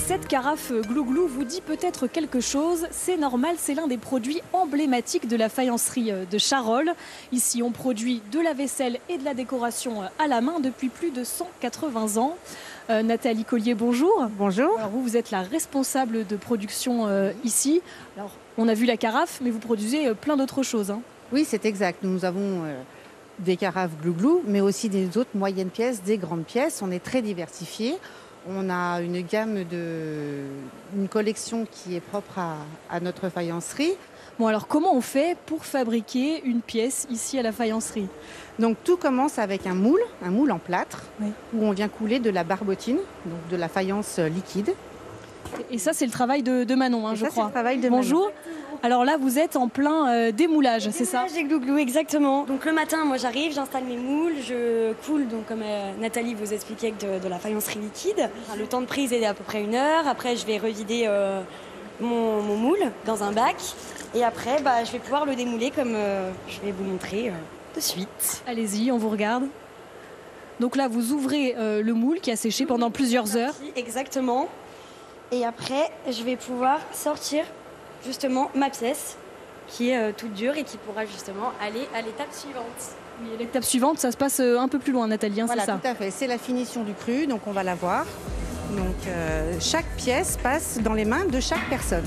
Cette carafe Glouglou vous dit peut-être quelque chose. C'est normal, c'est l'un des produits emblématiques de la faïencerie de Charolles. Ici, on produit de la vaisselle et de la décoration à la main depuis plus de 180 ans. Nathalie Collier, bonjour. Bonjour. Alors vous êtes la responsable de production ici. Alors, on a vu la carafe, mais vous produisez plein d'autres choses. Oui, c'est exact. Nous avons des carafes Glouglou, mais aussi des autres moyennes pièces, des grandes pièces. On est très diversifié. On a une une collection qui est propre à notre faïencerie. Bon, alors comment on fait pour fabriquer une pièce ici à la faïencerie? Donc tout commence avec un moule en plâtre, oui, où on vient couler de la barbotine, donc de la faïence liquide. Et ça, c'est le travail de Manon, je crois. C'est le travail de Bonjour. Manon. Alors là, vous êtes en plein démoulage, c'est ça? J'ai Glouglou, exactement. Donc le matin, moi j'arrive, j'installe mes moules, je coule, donc comme Nathalie vous expliquait, de la faïencerie liquide. Enfin, le temps de prise est à peu près 1 heure. Après, je vais revider mon moule dans un bac. Et après, je vais pouvoir le démouler comme je vais vous montrer de suite. Allez-y, on vous regarde. Donc là, vous ouvrez le moule qui a séché pendant plusieurs heures. Exactement. Et après, je vais pouvoir sortir justement ma pièce qui est toute dure et qui pourra justement aller à l'étape suivante. Oui, l'étape suivante, ça se passe un peu plus loin, Nathalie, Voilà, c'est ça? tout à fait. C'est la finition du cru, donc on va la voir. Donc chaque pièce passe dans les mains de chaque personne.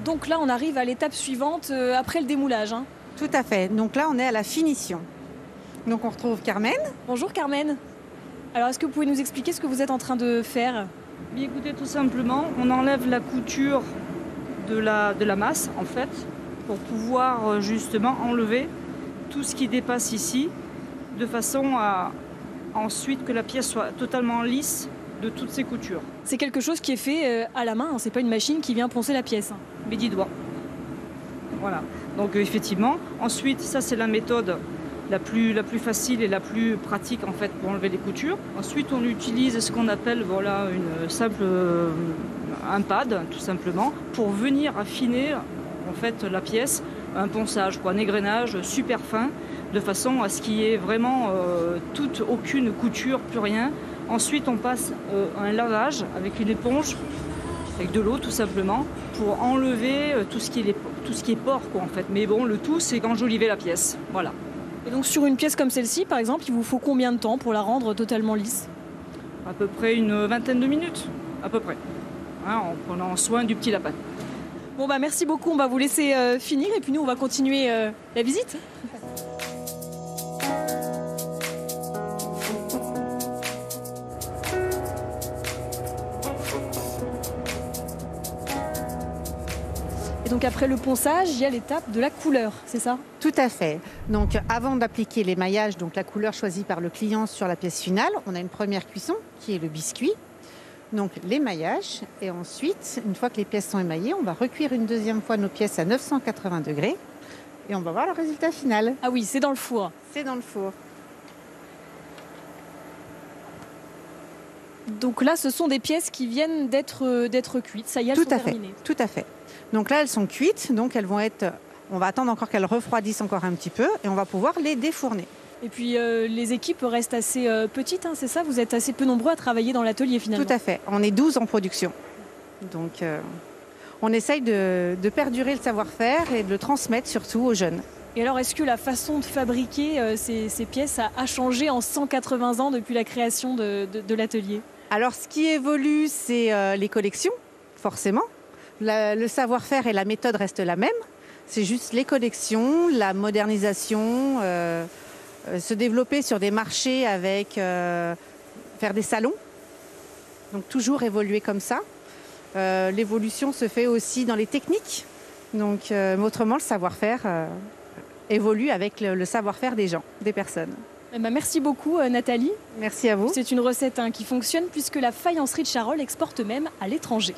Donc là, on arrive à l'étape suivante après le démoulage. Tout à fait. Donc là, on est à la finition. Donc on retrouve Carmen. Bonjour Carmen. Alors, est-ce que vous pouvez nous expliquer ce que vous êtes en train de faire? Bien, écoutez, tout simplement, on enlève la couture de la masse, en fait, pour pouvoir justement enlever tout ce qui dépasse ici, de façon à ensuite que la pièce soit totalement lisse de toutes ces coutures. C'est quelque chose qui est fait à la main, c'est pas une machine qui vient poncer la pièce. Mes 10 doigts. Voilà. Donc effectivement, ensuite, ça c'est la méthode la plus facile et la plus pratique en fait pour enlever les coutures. Ensuite, on utilise ce qu'on appelle un pad tout simplement pour venir affiner en fait la pièce, un ponçage, un égrenage super fin, de façon à ce qu'il y ait vraiment aucune couture, plus rien. Ensuite, on passe un lavage avec une éponge, avec de l'eau tout simplement, pour enlever tout ce qui est pore en fait. Mais bon, le tout, c'est qu'enjoliver la pièce. Voilà. Et donc sur une pièce comme celle-ci, par exemple, il vous faut combien de temps pour la rendre totalement lisse? À peu près une vingtaine de minutes, à peu près, en prenant soin du petit lapin. Bon merci beaucoup, on va vous laisser finir et puis nous on va continuer la visite. Et donc après le ponçage, il y a l'étape de la couleur, c'est ça? Tout à fait. Donc avant d'appliquer l'émaillage, donc la couleur choisie par le client sur la pièce finale, on a une première cuisson qui est le biscuit. Donc l'émaillage, et ensuite, une fois que les pièces sont émaillées, on va recuire une deuxième fois nos pièces à 980 degrés et on va voir le résultat final. Ah oui, c'est dans le four. C'est dans le four. Donc là, ce sont des pièces qui viennent d'être cuites. Ça y est, elles sont terminées. Tout à fait. Donc là, elles sont cuites, donc elles vont être... On va attendre encore qu'elles refroidissent encore un petit peu et on va pouvoir les défourner. Et puis les équipes restent assez petites, c'est ça? Vous êtes assez peu nombreux à travailler dans l'atelier finalement? Tout à fait. On est 12 en production. Donc on essaye de perdurer le savoir-faire et de le transmettre surtout aux jeunes. Et alors, est-ce que la façon de fabriquer ces pièces a changé en 180 ans depuis la création de l'atelier? Alors, ce qui évolue, c'est les collections, forcément. Le savoir-faire et la méthode restent la même. C'est juste les collections, la modernisation, se développer sur des marchés avec faire des salons. Donc, toujours évoluer comme ça. L'évolution se fait aussi dans les techniques. Donc, autrement, le savoir-faire évolue avec le savoir-faire des gens, des personnes. Merci beaucoup Nathalie. Merci à vous. C'est une recette qui fonctionne puisque la faïencerie de Charolles exporte même à l'étranger.